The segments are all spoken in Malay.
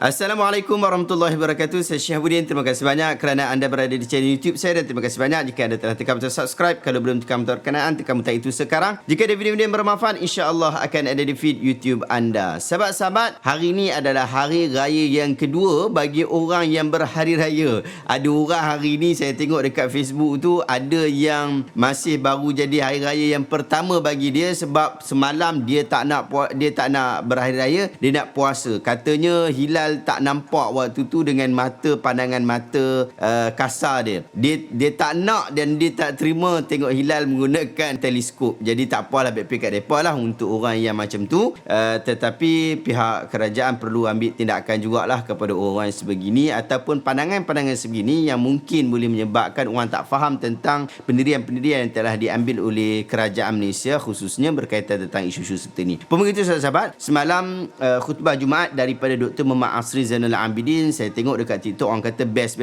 Assalamualaikum warahmatullahi wabarakatuh. Saya Syahabuddin. Terima kasih banyak kerana anda berada di channel YouTube saya dan terima kasih banyak jika anda telah tekan butang subscribe. Kalau belum tekan butang berkenaan, tekan butang itu sekarang. Jika ada video-video yang bermanfaat, insya-Allah akan ada di feed YouTube anda. Sahabat-sahabat, hari ini adalah hari raya yang kedua bagi orang yang berhari raya. Ada orang hari ini saya tengok dekat Facebook tu ada yang masih baru jadi hari raya yang pertama bagi dia sebab semalam dia tak nak berhari raya, dia nak puasa. Katanya hilal tak nampak waktu tu dengan pandangan mata kasar dia. Dia tak nak dan dia tak terima tengok hilal menggunakan teleskop. Jadi tak apalah, baik kat depa lah untuk orang yang macam tu. Tetapi pihak kerajaan perlu ambil tindakan jugalah kepada orang sebegini ataupun pandangan-pandangan sebegini yang mungkin boleh menyebabkan orang tak faham tentang pendirian-pendirian yang telah diambil oleh kerajaan Malaysia khususnya berkaitan tentang isu-isu seperti ini. Pemirsa sahabat-sahabat, semalam khutbah Jumaat daripada Dr. Muhammad Asri Zainul Abidin, saya tengok dekat TikTok orang kata best.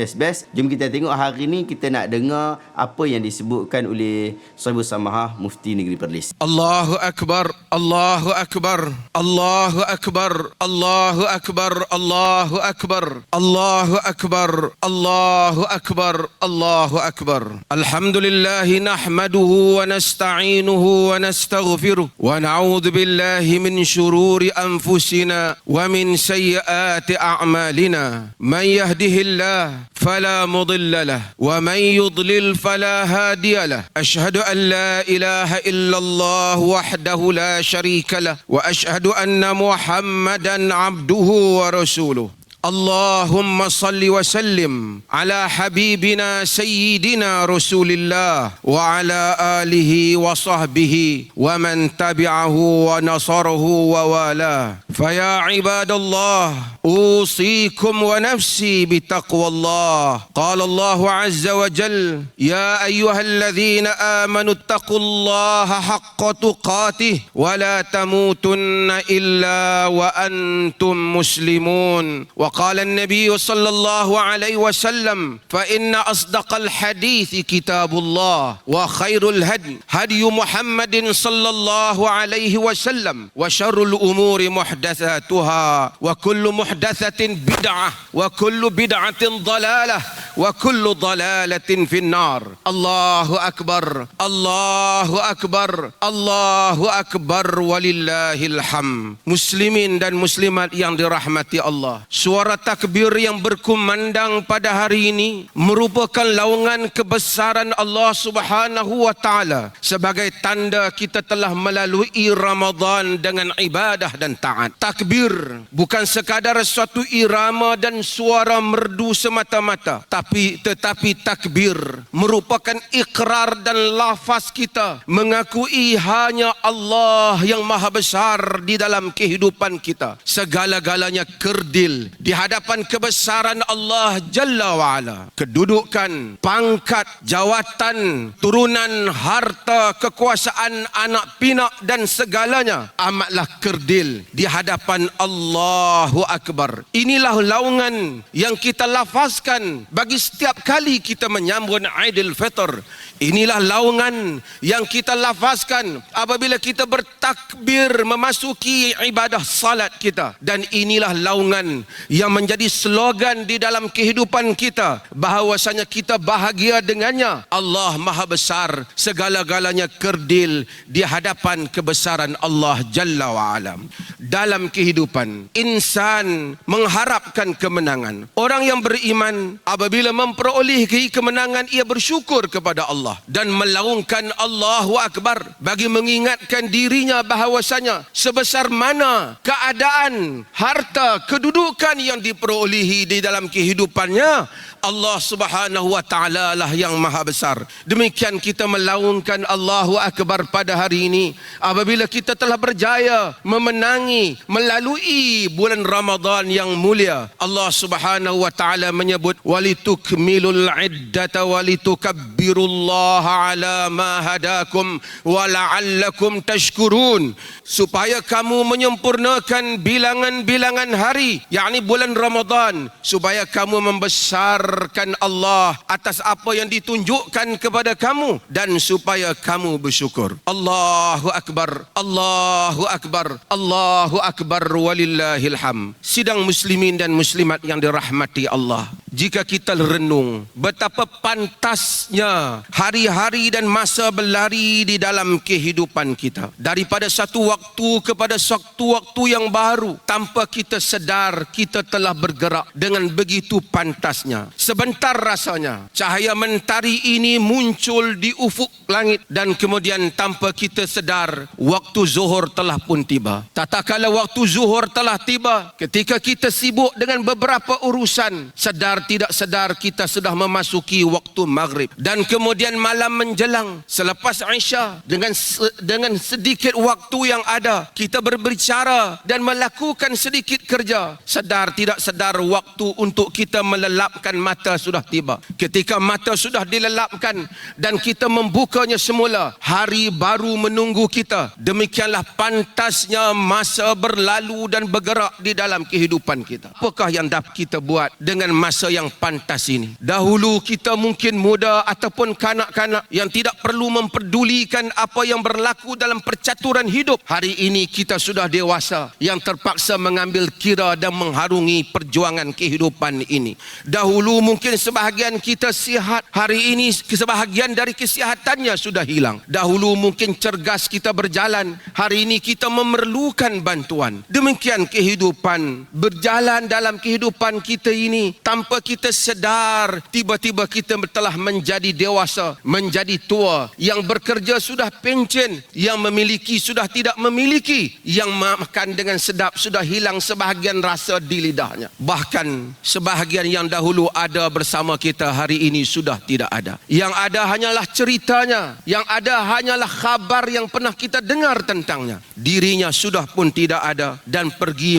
Jom kita tengok hari ni, kita nak dengar apa yang disebutkan oleh Sahibul Samahah Mufti Negeri Perlis. Allahu Akbar, Allahu Akbar, Allahu Akbar, Allahu Akbar, Allahu Akbar, Allahu Akbar, Allahu Akbar, Allahu Akbar. Alhamdulillahi nahmaduhu wa nasta'inuhu wa nastaghfiruh wa na'udzu billahi min syururi anfusina wa min sayyiati a'malina. Man yahdihillah fala mudilla lah wa man yudlil fala hadiya lah. Ashhadu an la ilaha illallah wahdahu la syarika lah wa ashhadu anna Muhammadan abduhu wa rasuluh. Allahumma salli wa sallim ala habibina sayyidina Rasulillah wa ala alihi wa sahbihi wa man tabi'ahu wa nasarahu wa wala. Faya ibadallah, usikum wa nafsi bitaqwallah. Qala Allah azza wa jal, ya ayyuhalladzina amanu taqullaha haqqa tuqatih wa la tamutunna illa wa antum muslimun. وقال النبي صلى الله عليه وسلم فإن أصدق الحديث كتاب الله وخير الهدي هدي محمد صلى الله عليه وسلم وشر الأمور محدثاتها وكل محدثة بدعة وكل بدعة ضلالة وكل ضلالة في النار. الله أكبر، الله أكبر، الله أكبر ولله الحمد. Muslimin dan muslimat yang dirahmati Allah, suara takbir yang berkumandang pada hari ini merupakan laungan kebesaran Allah Subhanahu wa taala sebagai tanda kita telah melalui Ramadan dengan ibadah dan taat. Takbir bukan sekadar suatu irama dan suara merdu semata-mata, tetapi takbir merupakan ikrar dan lafaz kita mengakui hanya Allah yang maha besar di dalam kehidupan kita. Segala-galanya kerdil di hadapan kebesaran Allah Jalla wa'ala. Kedudukan, pangkat, jawatan, turunan, harta, kekuasaan, anak pinak dan segalanya amatlah kerdil di hadapan Allahu Akbar. Inilah laungan yang kita lafazkan bagi setiap kali kita menyambut Aidil Fitr. Inilah laungan yang kita lafazkan apabila kita bertakbir memasuki ibadah salat kita. Dan inilah laungan yang menjadi slogan di dalam kehidupan kita bahawasanya kita bahagia dengannya. Allah Maha Besar, segala-galanya kerdil di hadapan kebesaran Allah Jalla wa'ala. Dalam kehidupan, insan mengharapkan kemenangan. Orang yang beriman apabila memperolehi kemenangan, ia bersyukur kepada Allah dan melaungkan Allahu Akbar bagi mengingatkan dirinya bahawasanya sebesar mana keadaan, harta, kedudukan yang diperolehi di dalam kehidupannya, Allah Subhanahu wa taala lah yang maha besar. Demikian kita melaungkan Allahu Akbar pada hari ini apabila kita telah berjaya memenangi melalui bulan Ramadan yang mulia. Allah Subhanahu wa taala menyebut walitukmilul iddata walitukabbirullaha Allah ala ma hadakum wa la'allakum tashkurun, supaya kamu menyempurnakan bilangan-bilangan hari, yakni bulan Ramadan, supaya kamu membesarkan Allah atas apa yang ditunjukkan kepada kamu dan supaya kamu bersyukur. Allahu akbar, Allahu akbar, Allahu akbar walillahil hamd. Sidang muslimin dan muslimat yang dirahmati Allah, jika kita renung betapa pantasnya hari-hari dan masa berlari di dalam kehidupan kita, daripada satu waktu kepada satu waktu yang baru, tanpa kita sedar kita telah bergerak dengan begitu pantasnya. Sebentar rasanya cahaya mentari ini muncul di ufuk langit dan kemudian tanpa kita sedar waktu zuhur telah pun tiba. Tatkala waktu zuhur telah tiba, ketika kita sibuk dengan beberapa urusan, sedar tidak sedar kita sudah memasuki waktu maghrib, dan kemudian malam menjelang selepas Isya, dengan sedikit waktu yang ada, kita berbicara dan melakukan sedikit kerja. Sedar tidak sedar waktu untuk kita melelapkan mata sudah tiba. Ketika mata sudah dilelapkan dan kita membukanya semula, hari baru menunggu kita. Demikianlah pantasnya masa berlalu dan bergerak di dalam kehidupan kita. Apakah yang dapat kita buat dengan masa yang pantas ini? Dahulu kita mungkin muda ataupun kanak-kanak yang tidak perlu memperdulikan apa yang berlaku dalam percaturan hidup. Hari ini kita sudah dewasa yang terpaksa mengambil kira dan mengharungi perjuangan kehidupan ini. Dahulu mungkin sebahagian kita sihat, hari ini sebahagian dari kesihatannya sudah hilang. Dahulu mungkin cergas kita berjalan, hari ini kita memerlukan bantuan. Demikian kehidupan berjalan dalam kehidupan kita ini tanpa kita sedar. Tiba-tiba kita telah menjadi dewasa, menjadi tua, yang bekerja sudah pencen, yang memiliki sudah tidak memiliki, yang makan dengan sedap sudah hilang sebahagian rasa di lidahnya. Bahkan sebahagian yang dahulu ada bersama kita hari ini sudah tidak ada. Yang ada hanyalah ceritanya, yang ada hanyalah khabar yang pernah kita dengar tentangnya. Dirinya sudah pun tidak ada dan pergi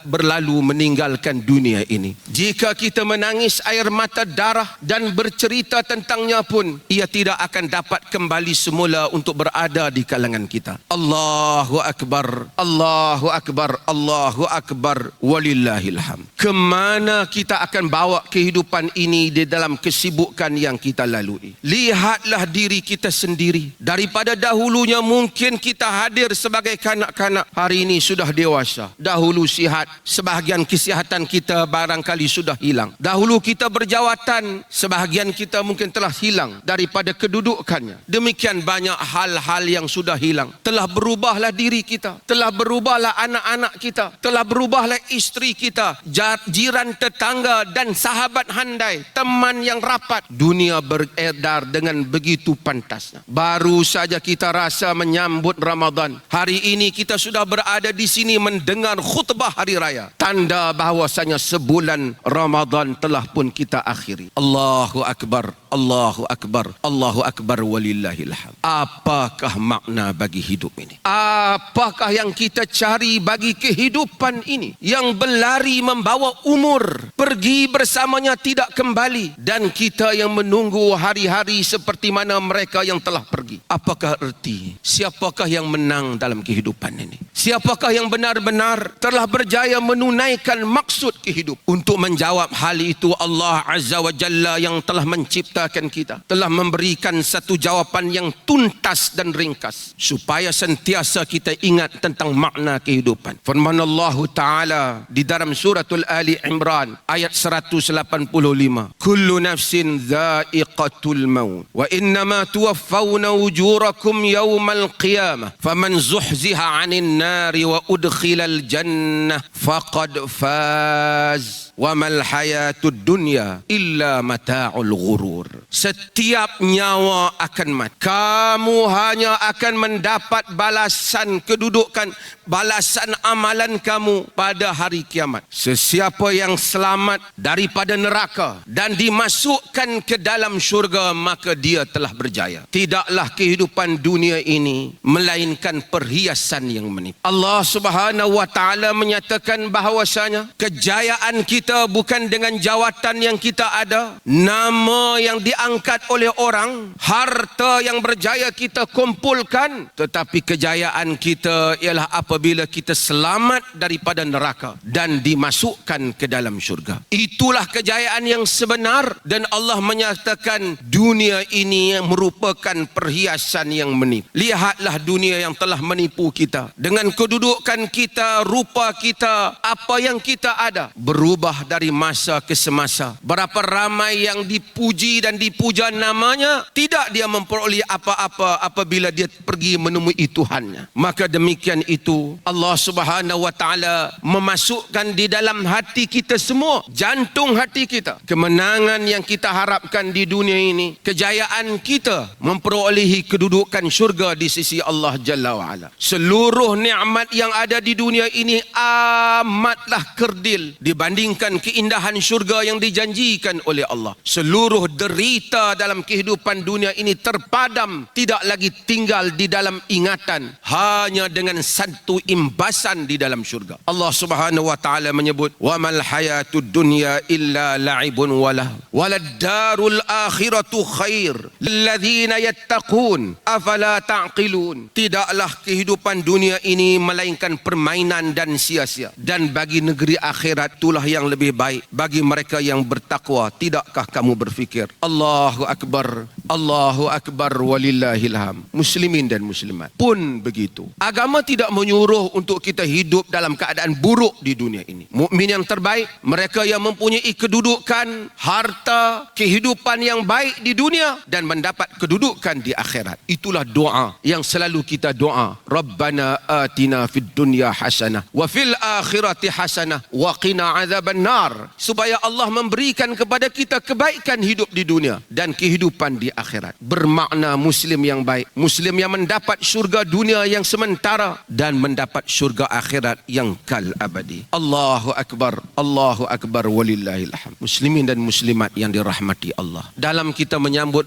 berlalu meninggalkan dunia ini. Jika kita menangis air mata darah dan bercerita tentangnya pun, ia tidak akan dapat kembali semula untuk berada di kalangan kita. Allahu akbar, Allahu akbar, Allahu akbar walillahil hamd. Kemana kita akan bawa kehidupan ini di dalam kesibukan yang kita lalui? Lihatlah diri kita sendiri. Daripada dahulunya mungkin kita hadir sebagai kanak-kanak, hari ini sudah dewasa. Dahulu sihat, sebahagian kesihatan kita barangkali sudah hilang. Dahulu kita berjawatan, sebahagian kita mungkin telah hilang daripada kedudukannya. Demikian banyak hal-hal yang sudah hilang. Telah berubahlah diri kita, telah berubahlah anak-anak kita, telah berubahlah isteri kita, jiran tetangga dan sahabat handai, teman yang rapat. Dunia beredar dengan begitu pantasnya. Baru saja kita rasa menyambut Ramadan. Hari ini kita sudah berada di sini mendengar khutbah hari raya. Tanda bahawasanya sebulan Ramadan telah pun kita akhiri. Allahu akbar, Allahu akbar, Allahu akbar walillahil hamd. Apakah makna bagi hidup ini? Apakah yang kita cari bagi kehidupan ini? Yang berlari membawa umur, pergi bersamanya tidak kembali, dan kita yang menunggu hari-hari seperti mana mereka yang telah pergi. Apakah erti? Siapakah yang menang dalam kehidupan ini? Siapakah yang benar-benar telah berjaya menunaikan maksud kehidupan? Untuk menjawab hal itu, Allah Azza wa Jalla yang telah menciptakan kita telah memberikan satu jawapan yang tuntas dan ringkas supaya sentiasa kita ingat tentang makna kehidupan. Firman Allah Ta'ala di dalam suratul Ali Imran ayat 185, kullu nafsin dha'iqatul maut wa innama tuwaffawna ujurakum yawmal qiyamah faman zuhziha 'anil nari wa udkhilal jannah faqad faz wa mal hayatud dunya illa mata'ul ghurur. Setiap nyawa akan mati. Kamu hanya akan mendapat balasan kedudukan, balasan amalan kamu pada hari kiamat. Sesiapa yang selamat daripada neraka dan dimasukkan ke dalam syurga, maka dia telah berjaya. Tidaklah kehidupan dunia ini melainkan perhiasan yang menipu. Allah Subhanahu wa taala menyatakan bahawasanya kejayaan kita kita bukan dengan jawatan yang kita ada, nama yang diangkat oleh orang, harta yang berjaya kita kumpulkan, tetapi kejayaan kita ialah apabila kita selamat daripada neraka dan dimasukkan ke dalam syurga. Itulah kejayaan yang sebenar, dan Allah menyatakan dunia ini merupakan perhiasan yang menipu. Lihatlah dunia yang telah menipu kita dengan kedudukan kita, rupa kita, apa yang kita ada, berubah dari masa ke semasa. Berapa ramai yang dipuji dan dipuja namanya, tidak dia memperoleh apa-apa apabila dia pergi menemui Tuhannya. Maka demikian itu Allah Subhanahu wa taala memasukkan di dalam hati kita semua, jantung hati kita, kemenangan yang kita harapkan di dunia ini, kejayaan kita memperolehi kedudukan syurga di sisi Allah Jalla wa'ala. Seluruh nikmat yang ada di dunia ini amatlah kerdil dibandingkan keindahan syurga yang dijanjikan oleh Allah. Seluruh derita dalam kehidupan dunia ini terpadam, tidak lagi tinggal di dalam ingatan, hanya dengan satu imbasan di dalam syurga. Allah Subhanahu wa taala menyebut, wa mal hayatud dunya illa la'ibun walah walad darul akhiratu khair lilladzina yattaqun afala ta'qilun. Tidaklah kehidupan dunia ini melainkan permainan dan sia-sia, dan bagi negeri akhirat itulah yang lebih baik bagi mereka yang bertakwa. Tidakkah kamu berfikir? Allahu akbar, Allahu akbar, walillahil hamd. Muslimin dan muslimat pun begitu. Agama tidak menyuruh untuk kita hidup dalam keadaan buruk di dunia ini. Mukmin yang terbaik, mereka yang mempunyai kedudukan, harta, kehidupan yang baik di dunia dan mendapat kedudukan di akhirat. Itulah doa yang selalu kita doa. Rabbana atina fid dunya hasanah wa fil akhirati hasanah wa qina azaban nar. Supaya Allah memberikan kepada kita kebaikan hidup di dunia dan kehidupan di akhirat. Bermakna muslim yang baik, muslim yang mendapat syurga dunia yang sementara dan mendapat syurga akhirat yang kal abadi. Allahu akbar, Allahu akbar, walillahil hamd. Muslimin dan muslimat yang dirahmati Allah, dalam kita menyambut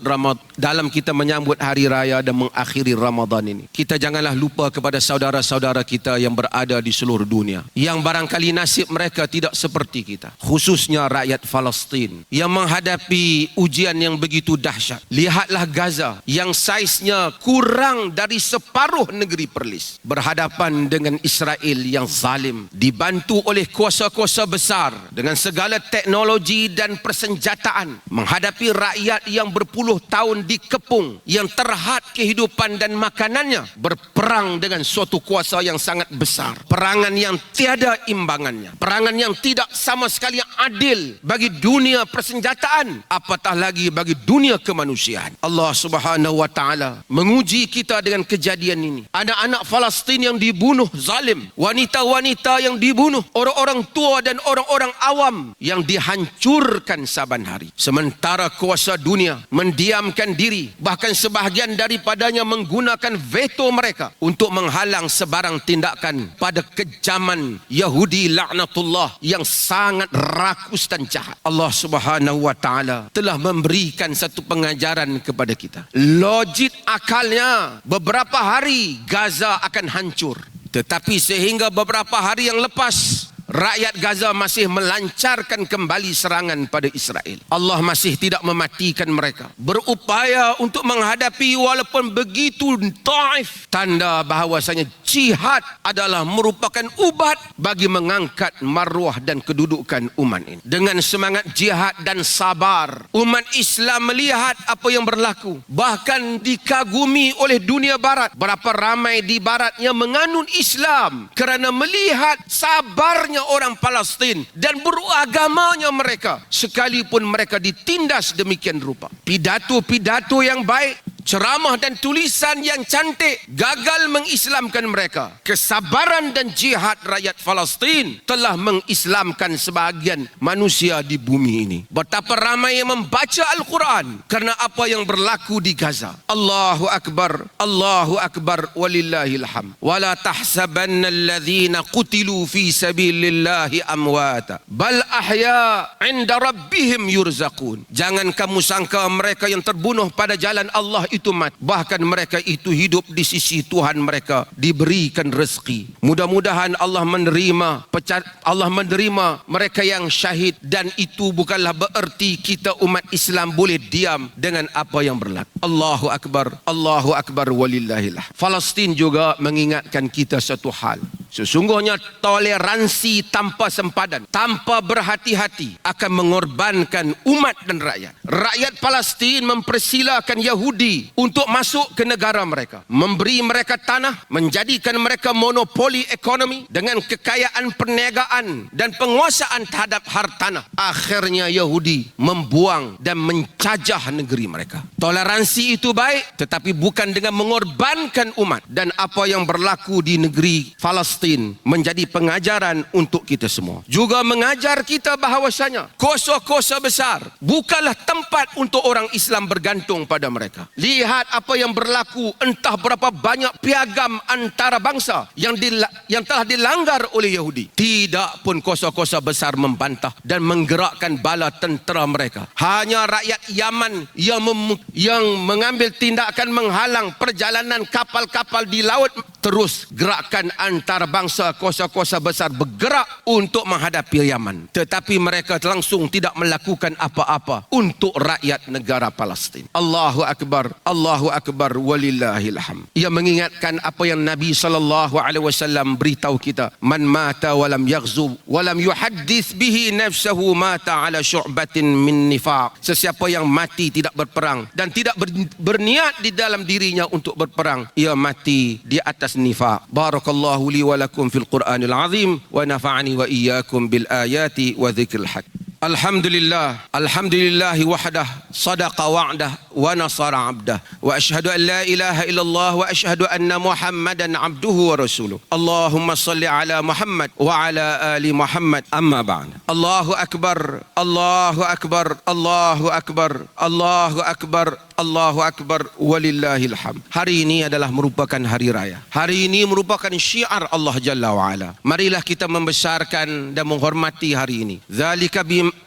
hari raya dan mengakhiri Ramadan ini, kita janganlah lupa kepada saudara-saudara kita yang berada di seluruh dunia, yang barangkali nasib mereka tidak seperti kita, khususnya rakyat Palestin yang menghadapi ujian yang begitu dahsyat. Lihatlah Gaza yang saiznya kurang dari separuh negeri Perlis, berhadapan dengan Israel yang zalim, dibantu oleh kuasa-kuasa besar dengan segala teknologi dan persenjataan, menghadapi rakyat yang berpuluh tahun dikepung, yang terhad kehidupan dan makanannya, berperang dengan suatu kuasa yang sangat besar, perangan yang tiada imbangannya, perangan yang tidak sama sekali adil bagi dunia persenjataan, apatah lagi bagi dunia kemanusiaan. Allah Subhanahu wa taala menguji kita dengan kejadian ini. Anak-anak Palestin yang dibunuh zalim, wanita-wanita yang dibunuh, orang-orang tua dan orang-orang awam yang dihancurkan saban hari. Sementara kuasa dunia mendiamkan diri, bahkan sebahagian daripadanya menggunakan veto mereka untuk menghalang sebarang tindakan pada kejaman Yahudi laknatullah yang sangat rakus dan jahat. Allah Subhanahu wa taala telah memberikan satu pengajaran kepada kita. Logik akalnya beberapa hari Gaza akan hancur, tetapi sehingga beberapa hari yang lepas rakyat Gaza masih melancarkan kembali serangan pada Israel. Allah masih tidak mematikan mereka, berupaya untuk menghadapi walaupun begitu taif. Tanda bahawasanya jihad adalah merupakan ubat bagi mengangkat maruah dan kedudukan umat ini. Dengan semangat jihad dan sabar, umat Islam melihat apa yang berlaku, bahkan dikagumi oleh dunia barat. Berapa ramai di barat yang menganut Islam kerana melihat sabarnya orang Palestin dan beragamanya mereka, sekalipun mereka ditindas demikian rupa. Pidato-pidato yang baik, ceramah dan tulisan yang cantik gagal mengislamkan mereka. Kesabaran dan jihad rakyat Palestin telah mengislamkan sebahagian manusia di bumi ini. Betapa ramai yang membaca Al-Quran kerana apa yang berlaku di Gaza. Allahu akbar, Allahu akbar, walillahil hamd. Wala tahsabanna alladhina qutilu fi sabilillahi amwata bal ahya 'inda rabbihim yurzaqun. Jangan kamu sangka mereka yang terbunuh pada jalan Allah itu mati, bahkan mereka itu hidup di sisi Tuhan mereka, diberikan rezeki. Mudah-mudahan Allah menerima mereka yang syahid, dan itu bukanlah bererti kita umat Islam boleh diam dengan apa yang berlaku. Allahu Akbar walillahillah. Palestin juga mengingatkan kita satu hal. Sesungguhnya toleransi tanpa sempadan, tanpa berhati-hati akan mengorbankan umat dan rakyat. Rakyat Palestin mempersilakan Yahudi untuk masuk ke negara mereka, memberi mereka tanah, menjadikan mereka monopoli ekonomi dengan kekayaan perniagaan dan penguasaan terhadap hartanah. Akhirnya Yahudi membuang dan mencajah negeri mereka. Toleransi itu baik, tetapi bukan dengan mengorbankan umat. Dan apa yang berlaku di negeri Palestin menjadi pengajaran untuk kita semua. Juga mengajar kita bahawasanya kota-kota besar bukanlah tempat untuk orang Islam bergantung pada mereka. Lihat apa yang berlaku, entah berapa banyak piagam antara bangsa yang telah dilanggar oleh Yahudi. Tidak pun kota-kota besar membantah dan menggerakkan bala tentera mereka. Hanya rakyat Yaman yang mengambil tindakan menghalang perjalanan kapal-kapal di laut. Terus gerakan antara bangsa kota-kota besar bergerak untuk menghadapi Yaman. Tetapi mereka langsung tidak melakukan apa-apa untuk rakyat negara Palestin. Allahu Akbar walillahil hamd. Ia mengingatkan apa yang Nabi SAW beritahu kita. Man mata walam yaghzu walam yuhaddits bihi nafsahu mata ala syu'batin min nifaq. Sesiapa yang mati tidak berperang dan tidak berniat di dalam dirinya untuk berperang, ia mati di atas nifaq. Barakallahu li wa lakum fil Qur'anil azim wa nafa'ani wa iyyakum bil ayati wa dzikril hakim. Alhamdulillah wahdah sadaqa wa'dah wa nasara 'abdah wa asyhadu an la ilaha illallah wa asyhadu anna Muhammadan 'abduhu wa rasuluh. Allahumma salli ala Muhammad wa ala ali Muhammad, amma ba'd. Allahu akbar, Allahu akbar, Allahu akbar, Allahu akbar, Allahu akbar walillahil hamd. Hari ini adalah merupakan hari raya. Hari ini merupakan syiar Allah Jalla wa Ala. Marilah kita membesarkan dan menghormati hari ini.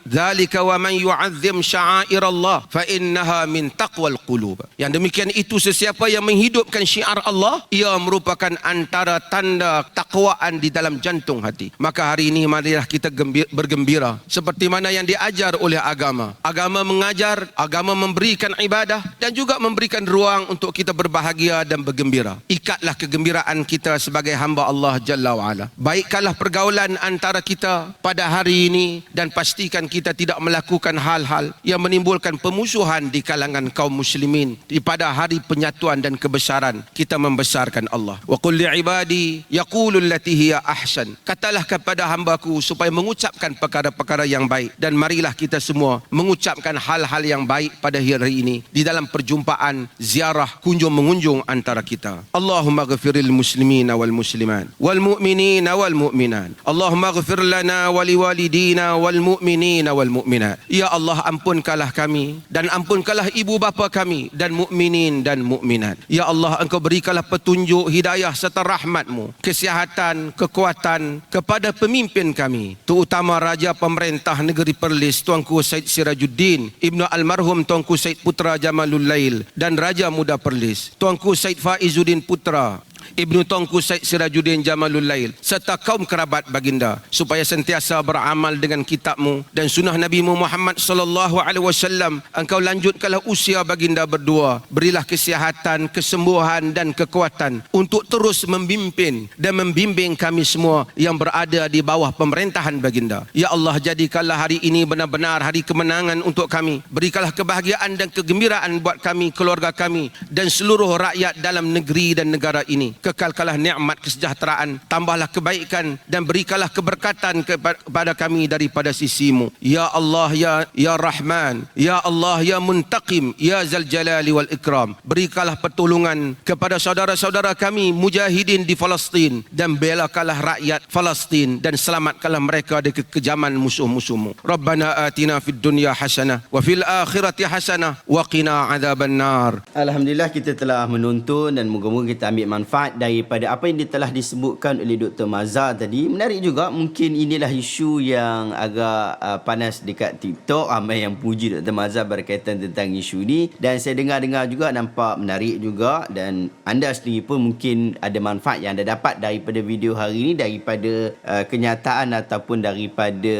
Dzalika wa man yu'azzim sya'airallah fa innaha min taqwal qulub. Yang demikian itu, sesiapa yang menghidupkan syiar Allah, ia merupakan antara tanda takwaan di dalam jantung hati. Maka hari ini marilah kita bergembira seperti mana yang diajar oleh agama. Agama mengajar, agama memberikan ibadah dan juga memberikan ruang untuk kita berbahagia dan bergembira. Ikatlah kegembiraan kita sebagai hamba Allah Jalla wa Ala. Baikkanlah pergaulan antara kita pada hari ini dan pastikan kita tidak melakukan hal-hal yang menimbulkan pemusuhan di kalangan kaum muslimin. Pada hari penyatuan dan kebesaran, kita membesarkan Allah. Wa qul li ibadi yaqulu allati hiya ahsan. Katalah kepada hambaku supaya mengucapkan perkara-perkara yang baik, dan marilah kita semua mengucapkan hal-hal yang baik pada hari ini di dalam perjumpaan ziarah kunjung mengunjung antara kita. Allahumma ghafiril muslimina wal muslimat wal mu'minina wal mu'minat. Allahumma ghafir lana wa liwalidina wal mu'minina wal mu'minat. Ya Allah, ampunkanlah kami dan ampunkanlah ibu bapa kami dan mukminin dan mukminat. Ya Allah, Engkau berikanlah petunjuk, hidayah serta rahmat-Mu, kesihatan, kekuatan kepada pemimpin kami, terutama Raja Pemerintah Negeri Perlis Tuanku Syed Sirajuddin Ibnu Almarhum Tuanku Syed Putra Jamalul Lail, dan Raja Muda Perlis Tuanku Syed Faizuddin Putra Ibnu Tuanku Syed Sirajuddin Jamalul Lail, serta kaum kerabat baginda, supaya sentiasa beramal dengan kitab-Mu dan sunnah Nabi-Mu Muhammad sallallahu alaihi wasallam. Engkau lanjutkanlah usia baginda berdua, berilah kesihatan, kesembuhan dan kekuatan untuk terus memimpin dan membimbing kami semua yang berada di bawah pemerintahan baginda. Ya Allah, jadikanlah hari ini benar-benar hari kemenangan untuk kami. Berikanlah kebahagiaan dan kegembiraan buat kami, keluarga kami dan seluruh rakyat dalam negeri dan negara ini. Kekalkanlah nikmat kesejahteraan, tambahlah kebaikan dan berikanlah keberkatan kepada kami daripada sisi-Mu. Ya Allah, ya Rahman, ya Allah, ya Muntaqim, ya Zal Jalali wal Ikram. Berikanlah pertolongan kepada saudara-saudara kami mujahidin di Palestin, dan belakanlah rakyat Palestin dan selamatkanlah mereka dari kekejaman musuh-musuh-Mu. Rabbana atina fid dunya hasanah wa fil akhirati hasanah wa qina adzabannar. Alhamdulillah, kita telah menonton dan moga-moga kita ambil manfaat manfaat daripada apa yang telah disebutkan oleh Dr. Mazhar tadi. Menarik juga, mungkin inilah isu yang agak panas dekat TikTok. Ramai yang puji Dr. Mazhar berkaitan tentang isu ni, dan saya dengar juga nampak menarik juga, dan anda sendiri pun mungkin ada manfaat yang anda dapat daripada video hari ini, daripada kenyataan ataupun daripada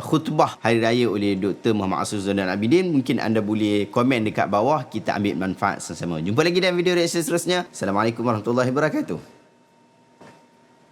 khutbah hari raya oleh Dr. Muhammad Asrul Zainal Abidin. Mungkin anda boleh komen dekat bawah, kita ambil manfaat sama-sama. Jumpa lagi dalam video reaksi seterusnya. Assalamualaikum warahmatullahi wabarakatuh.